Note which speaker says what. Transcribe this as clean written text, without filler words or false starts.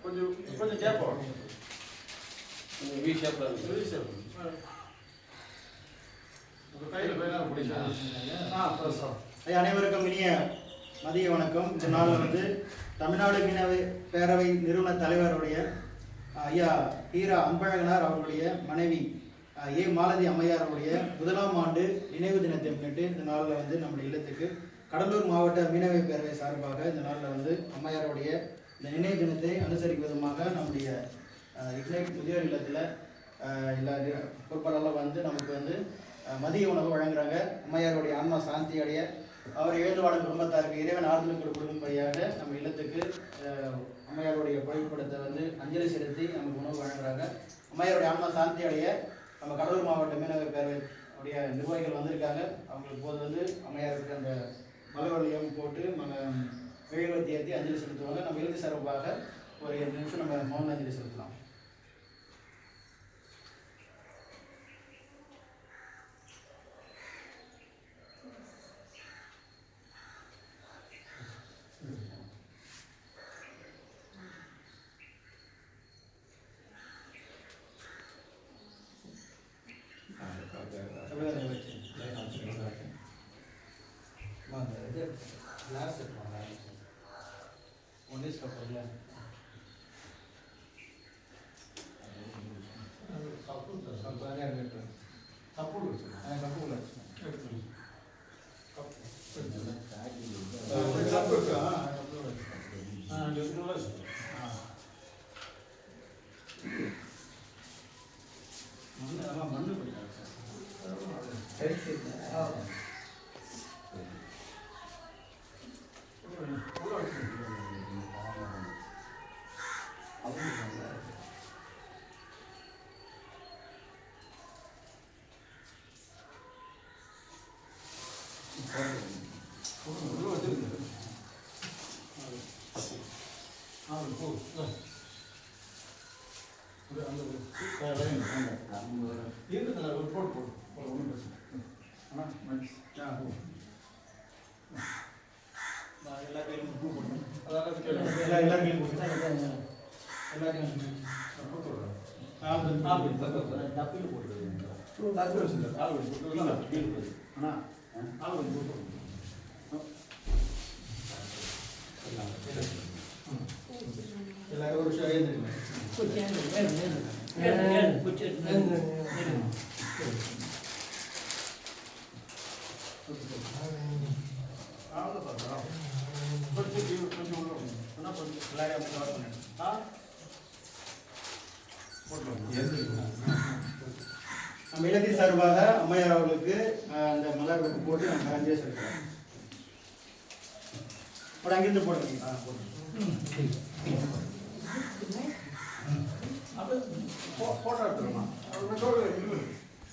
Speaker 1: கொஞ்சம் கேட்போம். அனைவருக்கும் இனிய மதிய வணக்கம். இந்த நாள் தமிழ்நாடு மீனவ பேரவை நிறுவன தலைவருடைய ஐயா ஹீரா அன்பழகனார் அவருடைய மனைவி ஏ மாலதி அம்மையாருடைய 1ஆம் ஆண்டு நினைவு தினத்தை முன்னிட்டு இந்த நாளில் நம்முடைய இல்லத்துக்கு கடலூர் மாவட்ட மீனவ பேரவை சார்பாக இந்த நாளில் அம்மையாருடைய இந்த நினைவு தினத்தை அனுசரிக்கும் விதமாக நம்முடைய இக்னைட் முதியோர் இல்லத்தில் எல்லா பொறுப்பாளர்களும் நமக்கு மதிய உணவு வழங்குறாங்க. அம்மையாருடைய ஆன்மா சாந்தி அடைய அவர் எழுதுவாடும் குடும்பத்தாருக்கு இறைவன் ஆறுதலுக்கு கொடுக்கும்படியாக நம்ம இல்லத்துக்கு அம்மையாருடைய புகைப்படத்தை அஞ்சலி செலுத்தி நமக்கு உணவு வழங்குறாங்க. அம்மையாருடைய ஆன்மா சாந்தி அடைய நம்ம கடலூர் மாவட்ட மீனவ பேரவையுடைய நிர்வாகிகள் வந்திருக்காங்க. அவங்களுக்கு போது அம்மையாருக்கு அந்த மலவழியம் போட்டு மெழுகுவர்த்தி ஏற்றி அஞ்சலி செலுத்துவாங்க. நம்ம இறுதி சார்பாக ஒரு 2 நிமிஷம் நம்ம மௌன அஞ்சலி செலுத்தலாம். நம்ம இல்லத்தின் சார்பாக அம்மையார் அவர்களுக்கு அந்த மலர் போட்டு நம்ம அஞ்சலி செலுத்துறோம். அங்கிருந்து போடுறீங்க.